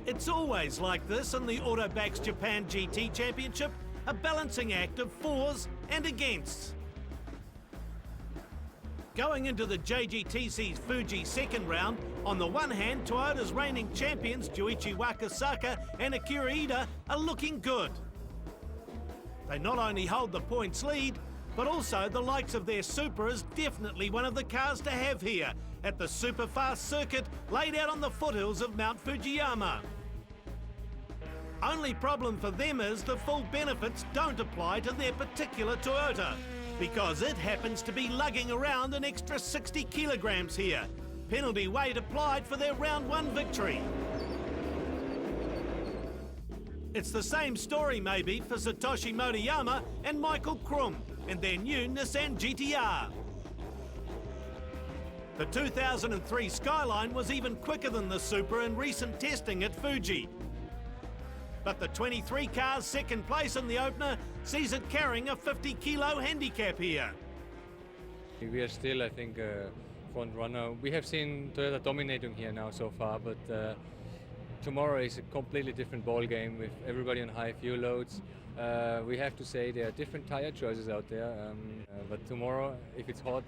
It's always like this in the Autobax Japan GT Championship, a balancing act of fors and againsts. Going into the JGTC's Fuji second round, on the one hand, Toyota's reigning champions Juichi Wakasaka and Akira Ida are looking good. They not only hold the points lead, but also the likes of their Supra is definitely one of the cars to have here at the super fast circuit laid out on the foothills of Mount Fujiyama. Only problem for them is the full benefits don't apply to their particular Toyota, because it happens to be lugging around an extra 60 kilograms here. Penalty weight applied for their round one victory. It's the same story maybe for Satoshi Motoyama and Michael Krum and their new Nissan GTR. The 2003 Skyline was even quicker than the Supra in recent testing at Fuji. But the 23 car's second place in the opener sees it carrying a 50-kilo handicap here. We are still, I think, front runner. We have seen Toyota dominating here now so far, but tomorrow is a completely different ball game with everybody on high fuel loads. We have to say there are different tire choices out there, but tomorrow, if it's hot,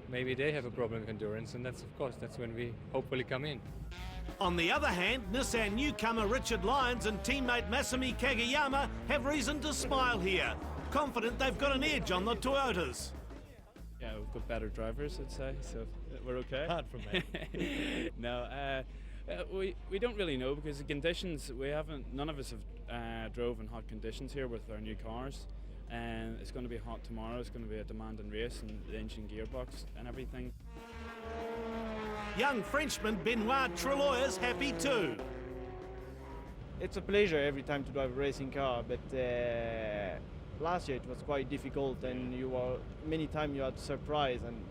maybe they have a problem with endurance, and that's, of course, that's when we hopefully come in. On the other hand, Nissan newcomer Richard Lyons and teammate Masami Kageyama have reason to smile here, confident they've got an edge on the Toyotas. Yeah, we've got better drivers, I'd say, so we're okay. Apart from me. No, we don't really know because the conditions, none of us have drove in hot conditions here with our new cars. And it's going to be hot tomorrow, it's going to be a demanding race and the engine gearbox and everything. Young Frenchman Benoit Treloy is happy too. It's a pleasure every time to drive a racing car, but last year it was quite difficult and many times you had surprise, and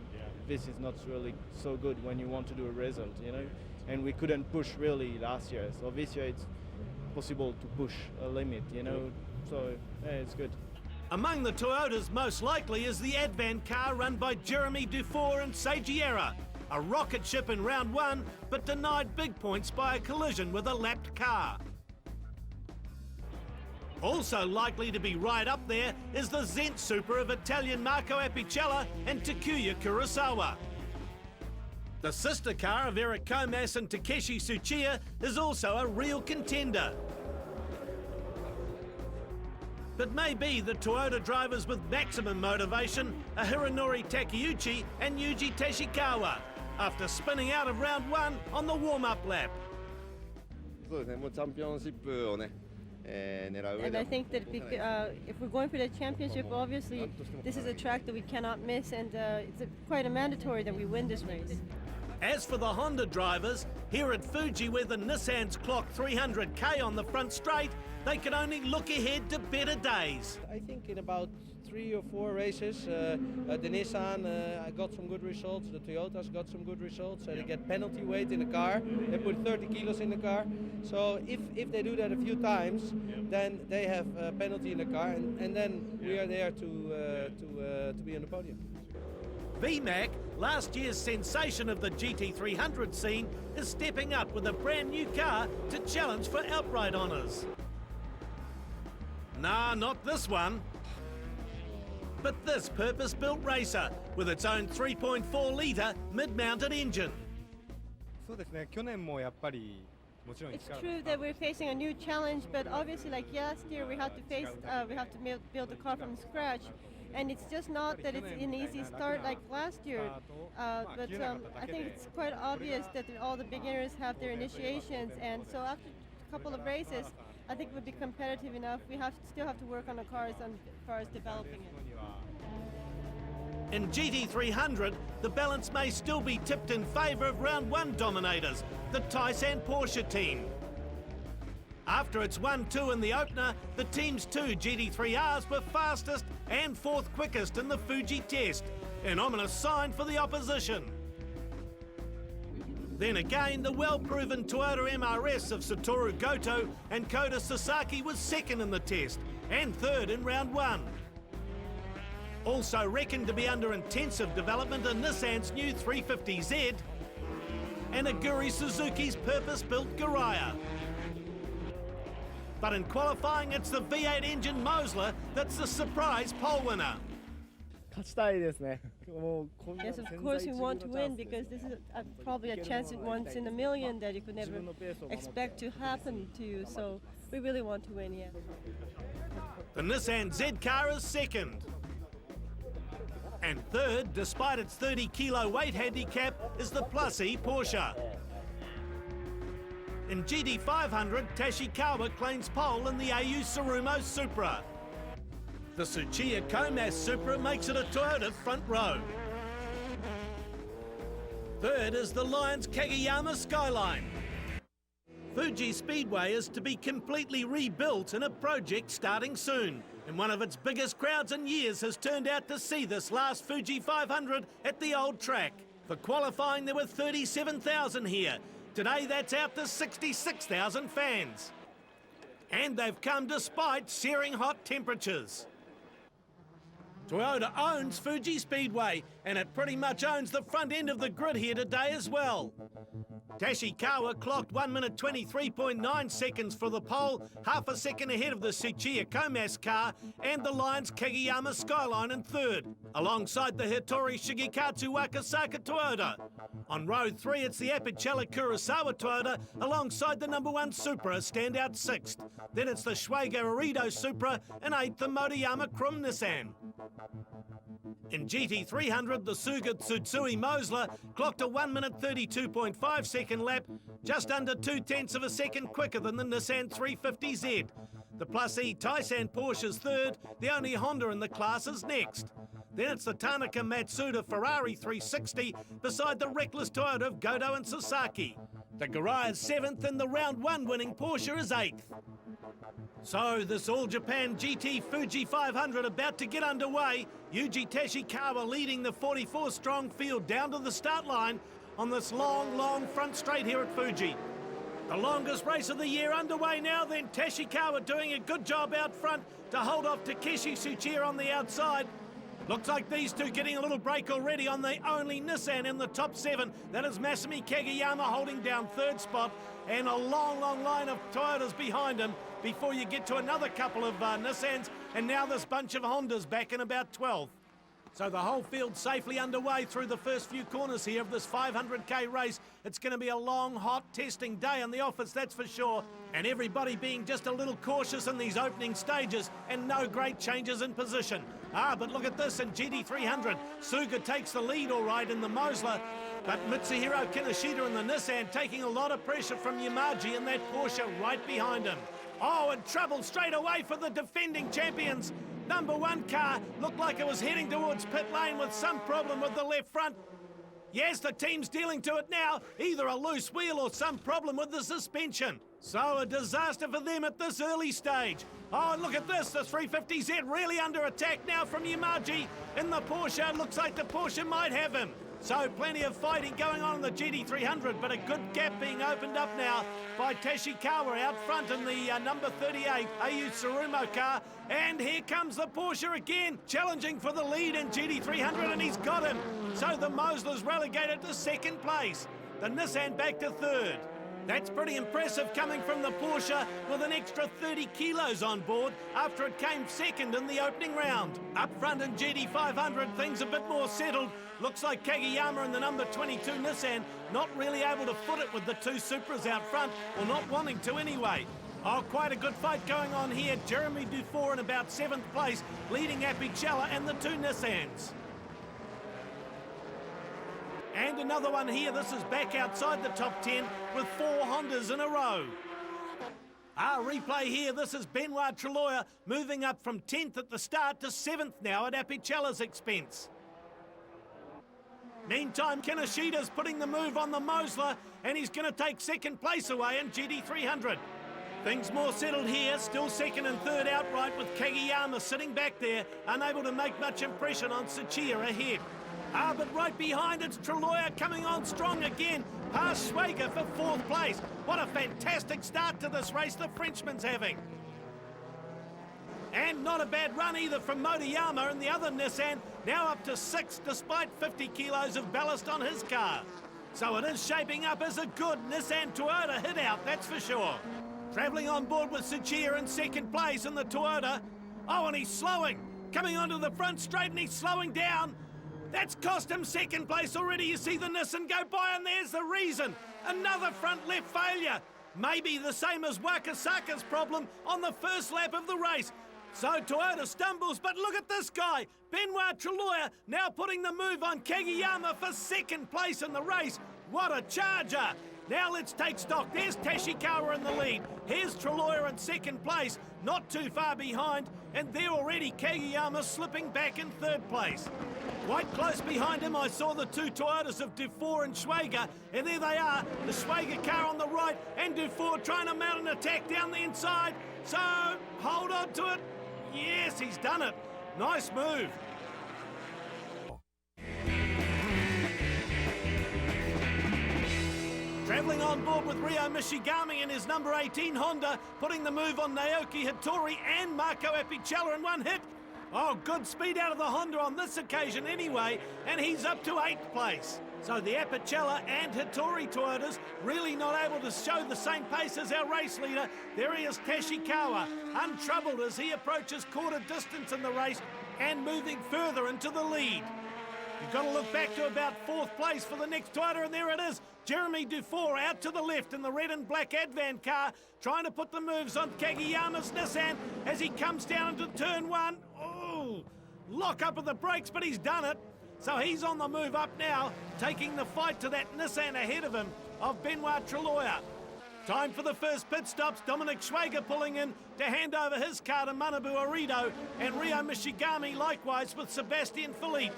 this is not really so good when you want to do a result, you know. And we couldn't push really last year, so this year it's possible to push a limit, you know, so yeah, it's good. Among the Toyotas most likely is the Advan car run by Jeremy Dufour and Seiji Era, a rocket ship in round one, but denied big points by a collision with a lapped car. Also likely to be right up there is the Zent Supra of Italian Marco Apicella and Takuya Kurosawa. The sister car of Eric Comas and Takeshi Tsuchiya is also a real contender. But maybe the Toyota drivers with maximum motivation are Hironori Takeuchi and Yuji Teshikawa, after spinning out of round one on the warm-up lap. And I think that if we're going for the championship, obviously this is a track that we cannot miss, and it's quite mandatory that we win this race. As for the Honda drivers, here at Fuji where the Nissans clock 300k on the front straight, they can only look ahead to better days. I think in about 3 or 4 races, the Nissan got some good results, the Toyotas got some good results, they get penalty weight in the car, they put 30 kilos in the car, so if they do that a few times, then they have a penalty in the car, and then we are there to be on the podium. VMAC, last year's sensation of the GT300 scene, is stepping up with a brand new car to challenge for outright honours. Nah, not this one. But this purpose-built racer with its own 3.4-litre mid-mounted engine. It's true that we're facing a new challenge, but obviously, like last year, we had to build the car from scratch, and it's just not that it's an easy start like last year. But I think it's quite obvious that all the beginners have their initiations, and so after a couple of races, I think we'll be competitive enough. We still have to work on the cars as far as developing it. In GT300, the balance may still be tipped in favour of round one dominators, the Taisan Porsche team. After its 1-2 in the opener, the team's 2 GT3Rs were fastest and 4th quickest in the Fuji test, an ominous sign for the opposition. Then again, the well-proven Toyota MRS of Satoru Goto and Kota Sasaki was 2nd in the test and 3rd in round 1. Also reckoned to be under intensive development are Nissan's new 350Z and Aguri Suzuki's purpose-built Guraya. But in qualifying, it's the V8 engine Mosler that's the surprise pole winner. Yes, of course we want to win because this is probably a chance once in a million that you could never expect to happen to you. So we really want to win, yeah. The Nissan Z car is 2nd. And 3rd, despite its 30-kilo weight handicap, is the Plus-E Porsche. In GT500, Tashikawa claims pole in the AU Tsurumo Supra. The Tsuchiya Komas Supra makes it a Toyota front row. 3rd is the Lions Kageyama Skyline. Fuji Speedway is to be completely rebuilt in a project starting soon. And one of its biggest crowds in years has turned out to see this last Fuji 500 at the old track. For qualifying, there were 37,000 here. Today, that's out to 66,000 fans. And they've come despite searing hot temperatures. Toyota owns Fuji Speedway, and it pretty much owns the front end of the grid here today as well. Tashikawa clocked 1 minute 23.9 seconds for the pole, half a second ahead of the Tsuchiya Komas car and the Lions Kageyama Skyline in 3rd, alongside the Hitori Shigekatsu Wakasaka Toyota. On row 3, it's the Apicella Kurosawa Toyota alongside the number 1 Supra, standout 6th. Then it's the Schwager Arido Supra and 8th the Motoyama Krum Nissan. In GT300, the Suga Tsutsui Mosler clocked a 1 minute 32.5 second lap, just under 0.2 of a second quicker than the Nissan 350Z. The Plus-E Taisan Porsche's 3rd, the only Honda in the class is next. Then it's the Tanaka Matsuda Ferrari 360 beside the reckless Toyota of Goto and Sasaki. The Garaya's 7th and the round 1 winning Porsche is 8th. So this All-Japan GT Fuji 500 about to get underway. Yuji Tashikawa leading the 44-strong field down to the start line on this long front straight here at Fuji. The longest race of the year underway now then. Tashikawa doing a good job out front to hold off Takeshi Tsuchiya on the outside. Looks like these two getting a little break already on the only Nissan in the top 7. That is Masami Kageyama holding down 3rd spot, and a long line of Toyotas behind him before you get to another couple of Nissans, and now this bunch of Hondas back in about 12th. So the whole field safely underway through the first few corners here of this 500k race. It's going to be a long, hot testing day on the office, that's for sure. And everybody being just a little cautious in these opening stages, and no great changes in position. But look at this in GT300. Suga takes the lead all right in the Mosler, but Mitsuhiro Kinoshita in the Nissan taking a lot of pressure from Yamaji and that Porsche right behind him. Oh, and trouble straight away for the defending champions. Number 1 car looked like it was heading towards pit lane with some problem with the left front. Yes, the team's dealing to it now, either a loose wheel or some problem with the suspension. So a disaster for them at this early stage. Oh, look at this, the 350Z really under attack now from Yamaji. In the Porsche, looks like the Porsche might have him. So plenty of fighting going on in the GT300, but a good gap being opened up now by Tashikawa out front in the number 38 AU Tsurumo car. And here comes the Porsche again, challenging for the lead in GT300, and he's got him. So the Mosler's relegated to 2nd place. The Nissan back to 3rd. That's pretty impressive coming from the Porsche with an extra 30 kilos on board after it came 2nd in the opening round. Up front in GT500, things a bit more settled. Looks like Kageyama and the number 22 Nissan not really able to foot it with the 2 Supras out front, or not wanting to anyway. Oh, quite a good fight going on here. Jeremy Dufour in about 7th place, leading Apicella and the 2 Nissans. And another one here. This is back outside the top 10 with 4 Hondas in a row. Replay here. This is Benoit Treloya moving up from 10th at the start to 7th now at Apicella's expense. Meantime, Kinoshita's putting the move on the Mosler, and he's going to take 2nd place away in GT300. Things more settled here, still second and third outright with Kageyama sitting back there, unable to make much impression on Tsuchiya ahead. But right behind it's Treloya coming on strong again, past Schwager for fourth place. What a fantastic start to this race the Frenchman's having. And not a bad run either from Motoyama and the other Nissan, now up to 6 despite 50 kilos of ballast on his car. So it is shaping up as a good Nissan Toyota hit out, that's for sure. Travelling on board with Tsuchiya in second place in the Toyota. Oh, and he's slowing. Coming onto the front straight and he's slowing down. That's cost him second place already. You see the Nissan go by and there's the reason. Another front left failure. Maybe the same as Wakasaka's problem on the first lap of the race. So Toyota stumbles, but look at this guy. Benoit Treloya now putting the move on Kageyama for second place in the race. What a charger. Now let's take stock. There's Tashikawa in the lead. Here's Treloya in second place, not too far behind. And there already Kageyama slipping back in third place. Quite close behind him, I saw the two Toyotas of Dufour and Schwager. And there they are, the Schwager car on the right and Dufour trying to mount an attack down the inside. So hold on to it. Yes, he's done it. Nice move. Travelling on board with Ryo Mishigami and his number 18 Honda, putting the move on Naoki Hattori and Marco Apicella in one hit. Oh, good speed out of the Honda on this occasion anyway, and he's up to 8th place. So the Apicella and Hattori Toyotas really not able to show the same pace as our race leader. There he is, Tashikawa, untroubled as he approaches quarter distance in the race and moving further into the lead. You've got to look back to about 4th place for the next Toyota, and there it is. Jeremy Dufour out to the left in the red and black Advan car, trying to put the moves on Kageyama's Nissan as he comes down into turn 1. Oh, lock up of the brakes, but he's done it. So he's on the move up now, taking the fight to that Nissan ahead of him of Benoit Treloya. Time for the first pit stops. Dominic Schwager pulling in to hand over his car to Manabu Orido, and Ryo Mishigami likewise with Sebastian Philippe.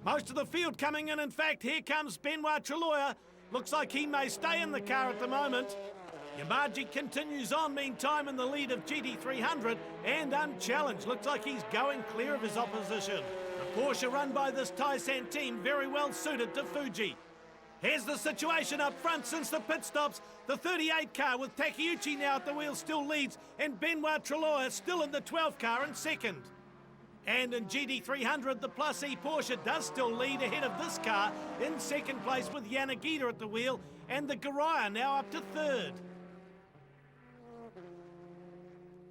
Most of the field coming in fact. Here comes Benoit Treloya. Looks like he may stay in the car at the moment. Yamaji continues on meantime in the lead of GT300 and unchallenged. Looks like he's going clear of his opposition. The Porsche run by this Taisan team very well suited to Fuji. Here's the situation up front since the pit stops. The 38 car with Takeuchi now at the wheel still leads, and Benoit Treloya still in the 12 car in second. And in GT300, the Plus E Porsche does still lead ahead of this car in second place with Yanagita at the wheel, and the Guraya now up to third.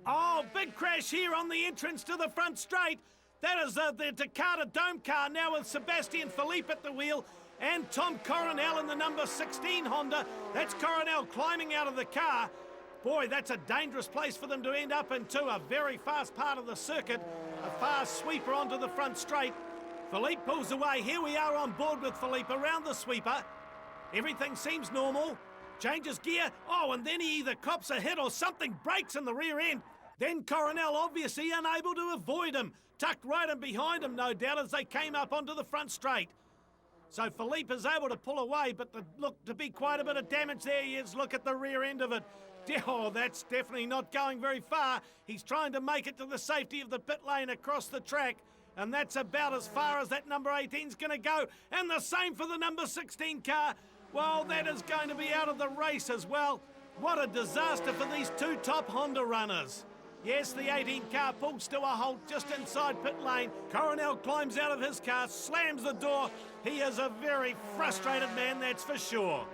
Oh, big crash here on the entrance to the front straight. That is the Takata Dome car now with Sebastian Philippe at the wheel and Tom Coronel in the number 16 Honda. That's Coronel climbing out of the car. Boy, that's a dangerous place for them to end up into, a very fast part of the circuit. A fast sweeper onto the front straight. Philippe pulls away. Here we are on board with Philippe around the sweeper. Everything seems normal. Changes gear. Oh, and then he either cops a hit or something breaks in the rear end. Then Coronel obviously unable to avoid him. Tucked right in behind him, no doubt, as they came up onto the front straight. So Philippe is able to pull away, but there looked to be quite a bit of damage there. He is. Look at the rear end of it. Oh, that's definitely not going very far. He's trying to make it to the safety of the pit lane across the track, and that's about as far as that number 18's going to go. And the same for the number 16 car. Well, that is going to be out of the race as well. What a disaster for these two top Honda runners. Yes, the 18 car pulls to a halt just inside pit lane. Coronel climbs out of his car, slams the door. He is a very frustrated man, that's for sure.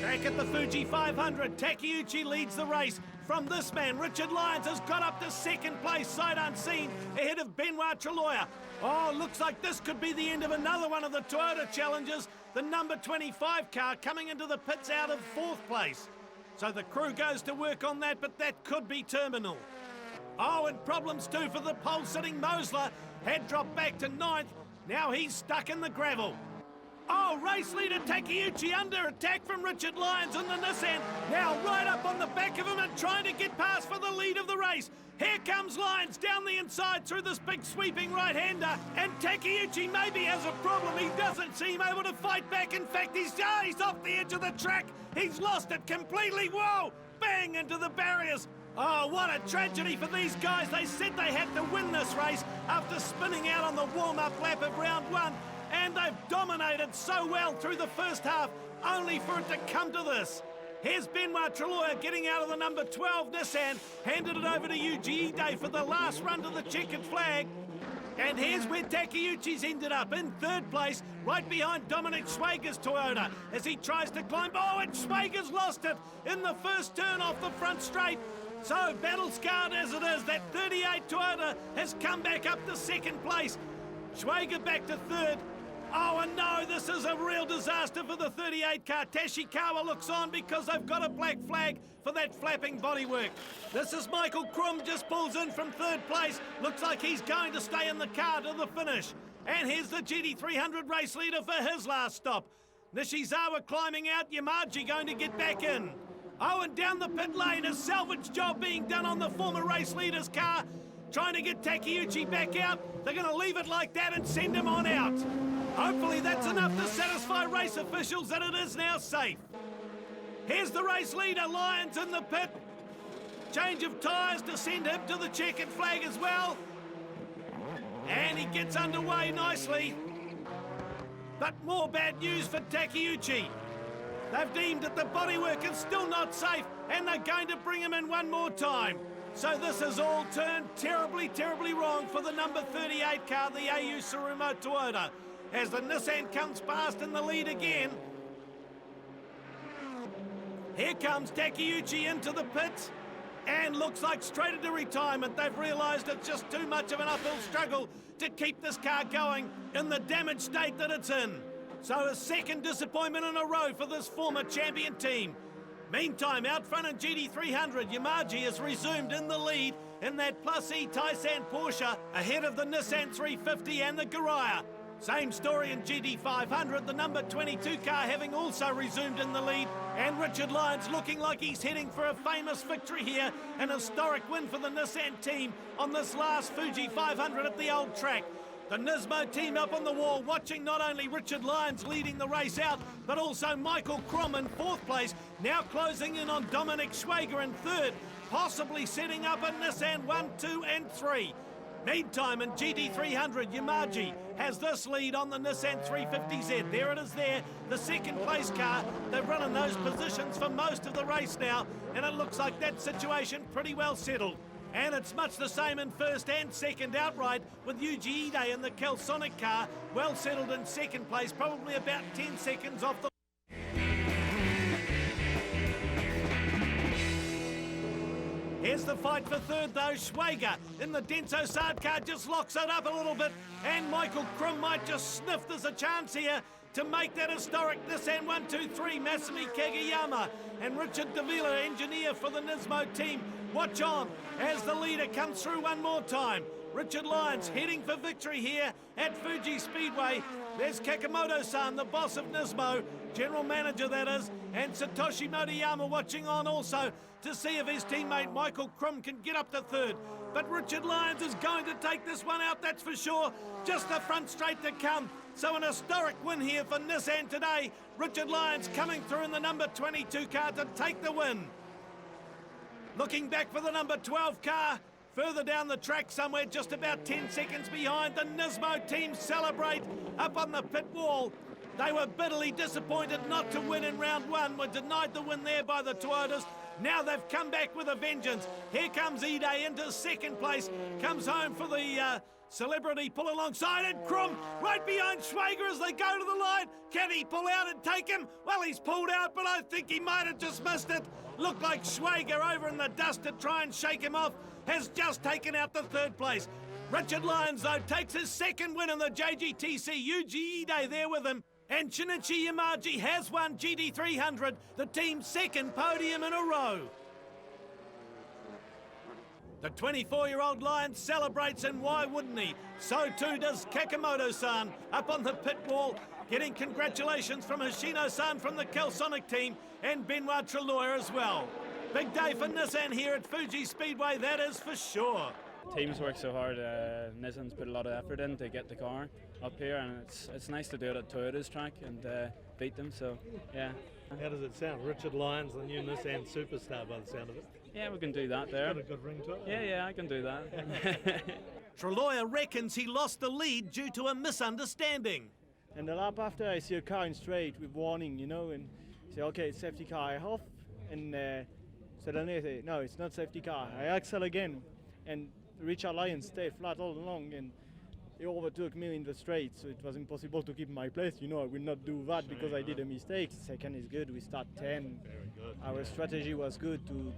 Back at the Fuji 500, Takeuchi leads the race. From this man, Richard Lyons has got up to second place, sight unseen, ahead of Benoit Treloya. Oh, looks like this could be the end of another one of the Toyota challenges. The number 25 car coming into the pits out of 4th place. So the crew goes to work on that, but that could be terminal. Oh, and problems too for the pole-sitting Mosler. Had dropped back to 9th. Now he's stuck in the gravel. Oh, race leader Takeuchi under attack from Richard Lyons in the Nissan. Now right up on the back of him and trying to get past for the lead of the race. Here comes Lyons down the inside through this big sweeping right-hander. And Takeuchi maybe has a problem. He doesn't seem able to fight back. In fact, he's off the edge of the track. He's lost it completely. Whoa! Bang into the barriers. Oh, what a tragedy for these guys. They said they had to win this race after spinning out on the warm-up lap of round one. And they've dominated so well through the first half, only for it to come to this. Here's Benoit Treloyer getting out of the number 12 Nissan, handed it over to Yuji Ide for the last run to the checkered flag. And here's where Takeuchi's ended up, in third place, right behind Dominic Schwager's Toyota, as he tries to climb. Oh, and Schwager's lost it in the first turn off the front straight. So, battle-scarred as it is, that 38 Toyota has come back up to second place. Schwager back to third. Oh, and no, this is a real disaster for the 38 car. Tashikawa looks on because they've got a black flag for that flapping bodywork. This is Michael Krum, just pulls in from third place. Looks like he's going to stay in the car to the finish. And here's the GT300 race leader for his last stop. Nishizawa climbing out, Yamaji going to get back in. Oh, and down the pit lane, a salvage job being done on the former race leader's car. Trying to get Takeuchi back out. They're going to leave it like that and send him on out. Hopefully that's enough to satisfy race officials that it is now safe. Here's the race leader, Lyons in the pit. Change of tyres to send him to the checkered flag as well. And he gets underway nicely. But more bad news for Takeuchi. They've deemed that the bodywork is still not safe and they're going to bring him in one more time. So this has all turned terribly, terribly wrong for the number 38 car, the AU Tsurumo Toyota. As the Nissan comes past in the lead again. Here comes Takeuchi into the pits and looks like straight into retirement. They've realised it's just too much of an uphill struggle to keep this car going in the damaged state that it's in. So a second disappointment in a row for this former champion team. Meantime, out front in GT300, Yamaji has resumed in the lead in that Plus E Taisan Porsche ahead of the Nissan 350 and the Guraya. Same story in GT500, the number 22 car having also resumed in the lead, and Richard Lyons looking like he's heading for a famous victory here, an historic win for the Nissan team on this last Fuji 500 at the old track. The Nismo team up on the wall, watching not only Richard Lyons leading the race out, but also Michael Krum in fourth place, now closing in on Dominic Schwager in third, possibly setting up a Nissan 1, 2 and 3. Meantime, in GT300, Yamaji has this lead on the Nissan 350Z. There it is there, the second place car. They've run in those positions for most of the race now, and it looks like that situation pretty well settled. And it's much the same in first and second outright, with Yuji Ide in the Celsonic car, well settled in second place, probably about 10 seconds off the... Here's the fight for third though. Schwager in the Denso Sard car just locks it up a little bit, and Michael Krum might just sniff there's a chance here to make that historic Nissan 1, 2, 3, Masami Kageyama and Richard Davila, engineer for the Nismo team. Watch on as the leader comes through one more time. Richard Lyons heading for victory here at Fuji Speedway. There's Kakamoto-san, the boss of Nismo, general manager that is, and Satoshi Motoyama watching on also to see if his teammate Michael Krum can get up to third. But Richard Lyons is going to take this one out, that's for sure. Just the front straight to come. So an historic win here for Nissan today. Richard Lyons coming through in the number 22 car to take the win. Looking back for the number 12 car, further down the track somewhere, just about 10 seconds behind, the Nismo team celebrate up on the pit wall. They were bitterly disappointed not to win in round one, were denied the win there by the Toyotas. Now they've come back with a vengeance. Here comes Ide into second place, comes home for the celebrity pull alongside, and Krum right behind Schwager as they go to the line. Can he pull out and take him? Well, he's pulled out, but I think he might have just missed it. Looked like Schwager over in the dust to try and shake him off has just taken out the third place. Richard Lyons, though, takes his second win in the JGTC. Yuji Ide there with him. And Shinichi Yamaji has won GT300, the team's second podium in a row. The 24-year-old Lion celebrates, and why wouldn't he? So too does Kakamoto-san up on the pit wall. Getting congratulations from Hoshino-san from the Kelsonic team and Benoit Treloyer as well. Big day for Nissan here at Fuji Speedway, that is for sure. Teams work so hard. Nissan's put a lot of effort in to get the car up here, and it's nice to do it at Toyota's track and beat them. So yeah. How does it sound? Richard Lyons, the new Nissan superstar by the sound of it. Yeah, we can do that there. Got a good ring to it. Yeah, I can do that. Treloyer reckons he lost the lead due to a misunderstanding. And the lap after, I see a car in straight with warning, you know, and say, okay, it's safety car. I off, and suddenly I say, no, it's not safety car. I axle again, and Richard Lyons stayed flat all along, and he overtook me in the straight, so it was impossible to keep my place. You know, I will not do that because I did a mistake. Second is good. We start 10. Very good. Our strategy was good to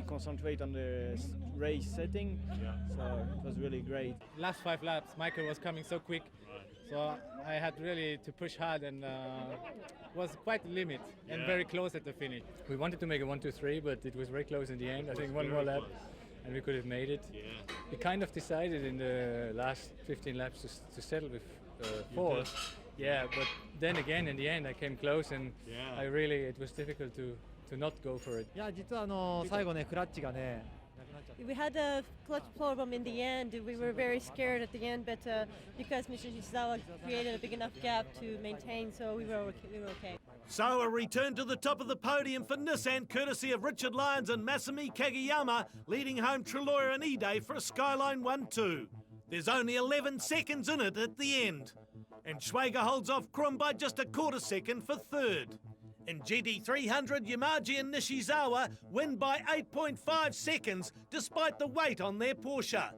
concentrate on the race setting. Yeah. So it was really great. Last 5 laps, Michael was coming so quick, so I had really to push hard, and was quite the limit and very close at the finish. We wanted to make a 1-2-3, but it was very close in the end. I think one more lap, and we could have made it. Yeah. We kind of decided in the last 15 laps to settle with 4th. Yeah, but then again in the end I came close, and it was difficult to not go for it. いや、実は最後ね、クラッチがね、なくなっちゃった。 We had a clutch problem in the end. We were very scared at the end, but because Mr. Nishizawa created a big enough gap to maintain, so we were okay. So a return to the top of the podium for Nissan, courtesy of Richard Lyons and Masami Kageyama, leading home Treloyer and Ide for a Skyline 1-2. There's only 11 seconds in it at the end. And Schwager holds off Krum by just a quarter second for third. In GT300, Yamaji and Nishizawa win by 8.5 seconds despite the weight on their Porsche.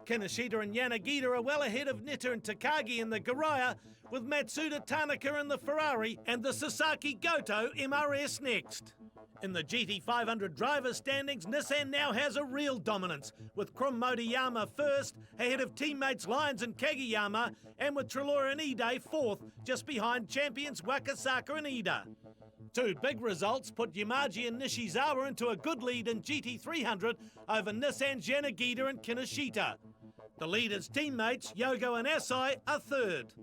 Kinoshita and Yanagita are well ahead of Nitta and Takagi in the Garaya, with Matsuda Tanaka in the Ferrari and the Sasaki Goto MRS next. In the GT500 driver standings, Nissan now has a real dominance, with Krum Motoyama first, ahead of teammates Lyons and Kageyama, and with Treloyer and Ide fourth, just behind champions Wakasaka and Ida. Two big results put Yamaji and Nishizawa into a good lead in GT300 over Nissan's Yanagita and Kinoshita. The leaders' teammates, Yogo and Asai, are third.